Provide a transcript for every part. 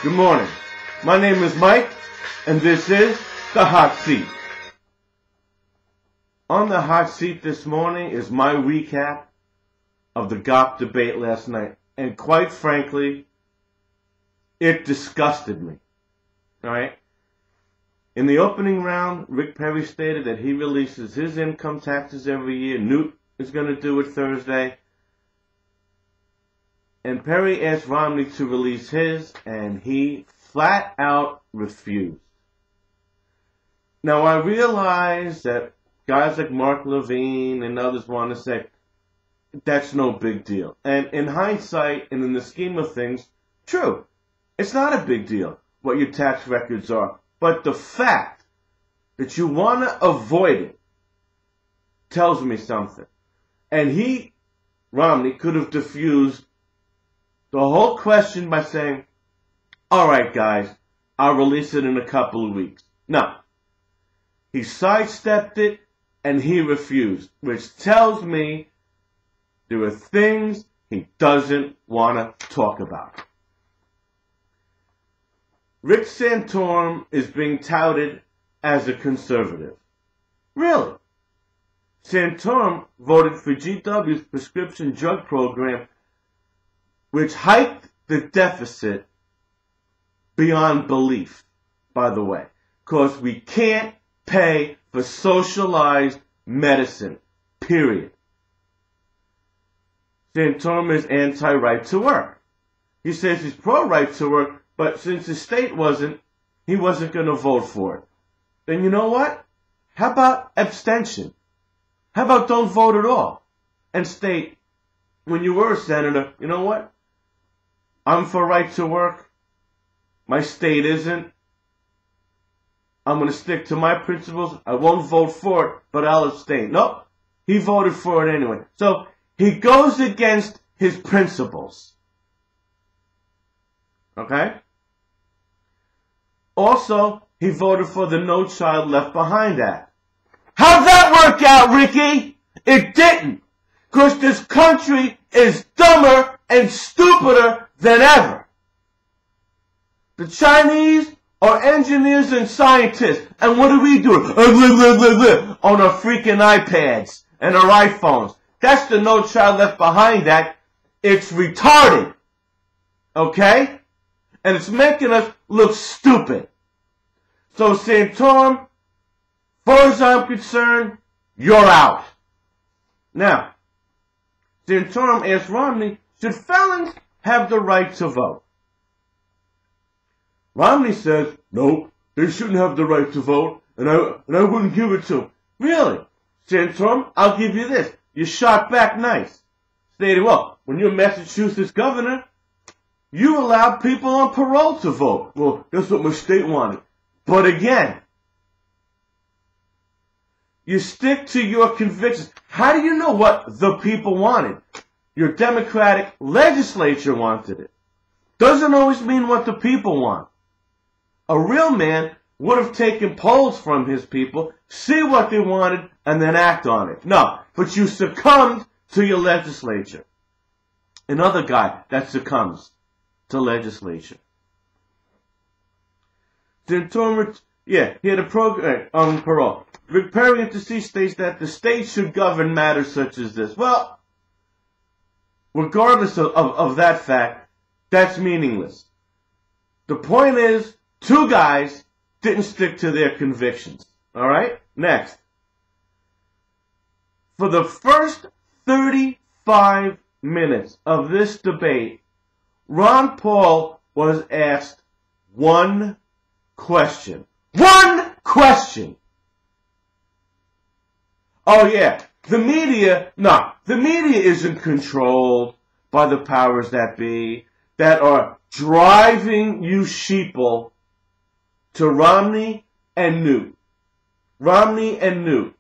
Good morning. My name is Mike, and this is The Hot Seat. On the hot seat this morning is my recap of the GOP debate last night. And quite frankly, it disgusted me. All right? In the opening round, Rick Perry stated that he releases his income taxes every year. Newt is going to do it Thursday. And Perry asked Romney to release his, and he flat out refused. Now, I realize that guys like Mark Levine and others want to say, that's no big deal. And in hindsight, and in the scheme of things, true. It's not a big deal what your tax records are. But the fact that you want to avoid it tells me something. And Romney, could have diffused the whole question by saying, all right, guys, I'll release it in a couple of weeks. No. He sidestepped it, and he refused, which tells me there are things he doesn't want to talk about. Rick Santorum is being touted as a conservative. Really? Santorum voted for GW's prescription drug program, which hiked the deficit beyond belief, by the way, because we can't pay for socialized medicine, period. Santorum is anti-right to work. He says he's pro-right to work, but since the state wasn't, he wasn't going to vote for it. Then you know what? How about abstention? How about don't vote at all? And state, when you were a senator, you know what? I'm for right to work. My state isn't. I'm going to stick to my principles. I won't vote for it, but I'll abstain. Nope. He voted for it anyway. So he goes against his principles. Okay? Also, he voted for the No Child Left Behind Act. How'd that work out, Ricky? It didn't. Because this country is dumber and stupider than ever. The Chinese are engineers and scientists. And what do we do? On our freaking iPads and our iPhones. That's the No Child Left Behind Act. It's retarded. Okay? And it's making us look stupid. So Santorum, as far as I'm concerned, you're out. Now, Santorum asked Romney, should felons have the right to vote? Romney says, no, they shouldn't have the right to vote, and I wouldn't give it to them. Really? Santorum, I'll give you this. You shot back nice. Stating, well, when you're Massachusetts governor, you allowed people on parole to vote. Well, that's what my state wanted. But again, you stick to your convictions. How do you know what the people wanted? Your Democratic legislature wanted it. Doesn't always mean what the people want. A real man would have taken polls from his people, see what they wanted, and then act on it. No, but you succumbed to your legislature. Another guy that succumbs to legislature. Santorum, he had a program on parole. Rick Perry intercedes states that the state should govern matters such as this. Well, regardless of that fact, that's meaningless. The point is, two guys didn't stick to their convictions. All right? Next. For the first 35 minutes of this debate, Ron Paul was asked one question. One question! Oh yeah, the media isn't controlled by the powers that be that are driving you sheeple to Romney and Newt. Romney and Newt.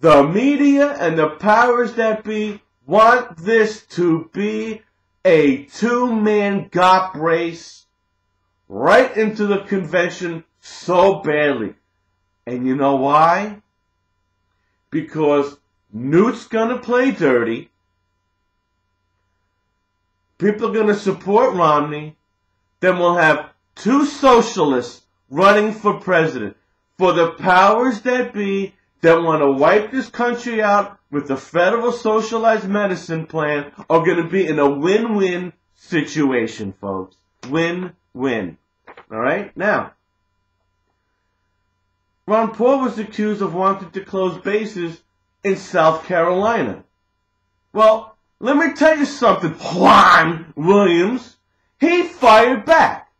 The media and the powers that be want this to be a two-man GOP race right into the convention so badly. And you know why? Because Newt's gonna play dirty. People are gonna support Romney. then we'll have two socialists running for president. For the powers that be that want to wipe this country out with the federal socialized medicine plan are going to be in a win-win situation, folks. Win-win. All right? Now, Ron Paul was accused of wanting to close bases in South Carolina. Well, let me tell you something, Juan Williams. He fired back.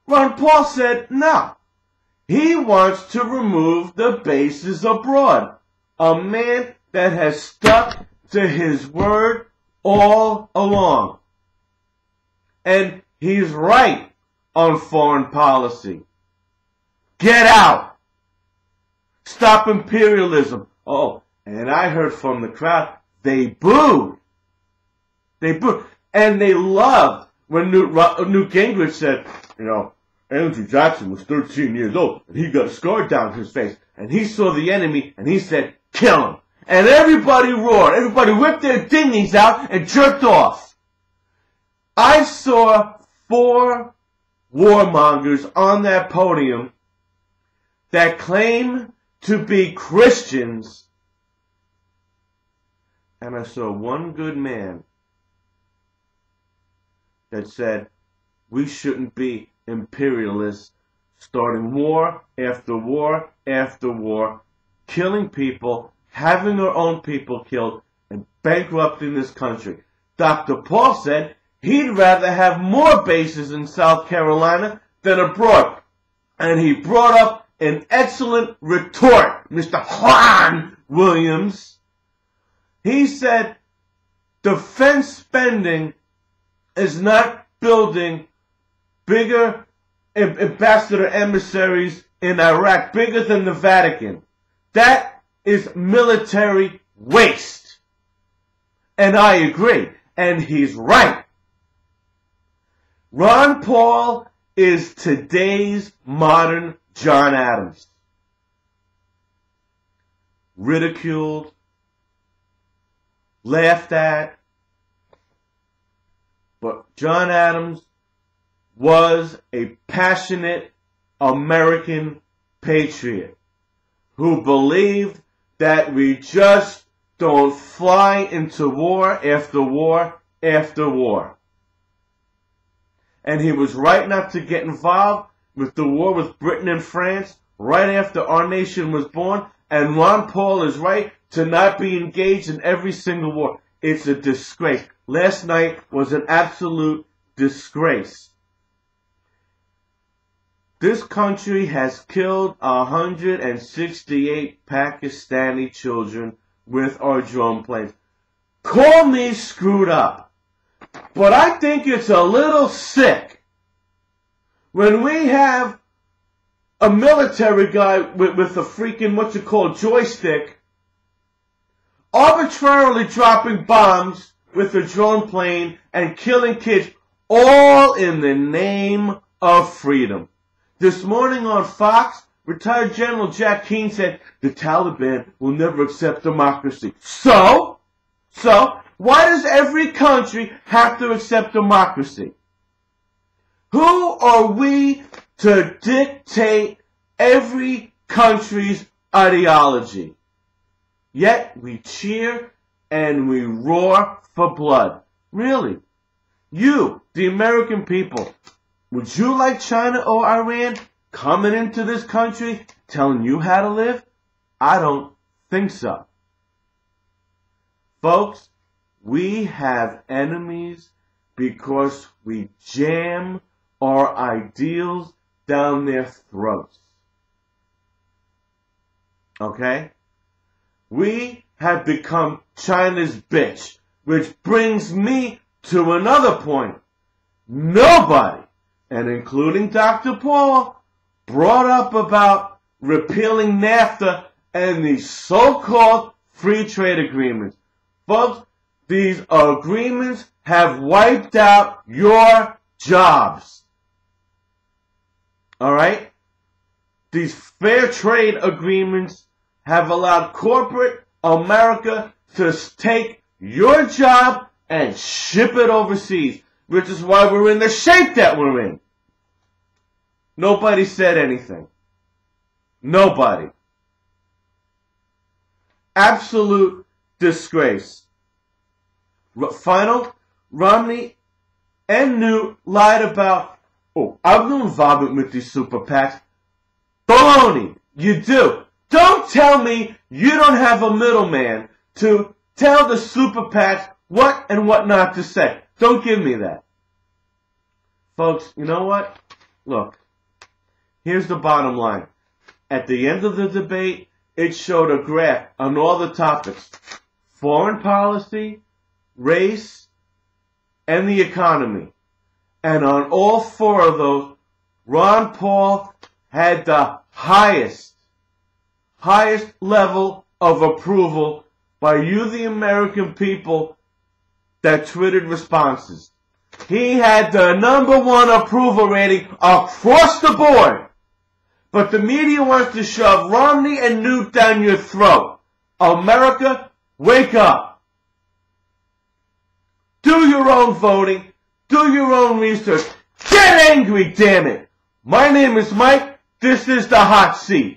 Ron Paul said no. He wants to remove the bases abroad. A man that has stuck to his word all along. And he's right on foreign policy. Get out. Stop imperialism. Oh, and I heard from the crowd, they booed. They booed. And they loved when Newt Gingrich said, you know, Andrew Jackson was 13 years old, and he got a scar down his face, and he saw the enemy, and he said, kill him. And everybody roared. Everybody whipped their dinghies out and jerked off. I saw 4 warmongers on that podium that claim to be Christians, and I saw one good man that said, we shouldn't be imperialists, starting war after war after war, killing people, having our own people killed, and bankrupting this country. Dr. Paul said he'd rather have more bases in South Carolina than abroad. And he brought up an excellent retort, Mr. Juan Williams. He said defense spending is not building bigger ambassador emissaries in Iraq, bigger than the Vatican. That is military waste. And I agree. And he's right. Ron Paul is today's modern John Adams. Ridiculed, laughed at. But John Adams was a passionate American patriot who believed that we just don't fly into war after war after war. And he was right not to get involved with the war with Britain and France right after our nation was born. And Ron Paul is right to not be engaged in every single war. It's a disgrace. Last night was an absolute disgrace. This country has killed 168 Pakistani children with our drone planes. Call me screwed up, but I think it's a little sick when we have a military guy with a freaking, joystick, arbitrarily dropping bombs with a drone plane and killing kids, all in the name of freedom. This morning on Fox, retired General Jack Keane said, the Taliban will never accept democracy. So, why does every country have to accept democracy? Who are we to dictate every country's ideology? Yet we cheer and we roar for blood. Really? You, the American people, would you like China or Iran coming into this country telling you how to live? I don't think so. Folks, we have enemies because we jam our ideals down their throats. Okay? We have become China's bitch, which brings me to another point. Nobody, and including Dr. Paul, brought up about repealing NAFTA and these so-called free trade agreements. Folks, these agreements have wiped out your jobs. Alright? These fair trade agreements have allowed corporate America to take your job and ship it overseas. which is why we're in the shape that we're in. Nobody said anything. Nobody. Absolute disgrace. Final, Romney and Newt lied about, oh, I've no involvement with these super PACs. Baloney, you do. Don't tell me you don't have a middleman to tell the super PACs what and what not to say. Don't give me that. Folks, you know what? Look, here's the bottom line. At the end of the debate, it showed a graph on all the topics. Foreign policy, race, and the economy. And on all four of those, Ron Paul had the highest level of approval by you, the American people, that tweeted responses. He had the #1 approval rating across the board. But the media wants to shove Romney and Newt down your throat. America, wake up. Do your own voting. Do your own research. Get angry, damn it. My name is Mike. This is the Hot Seat.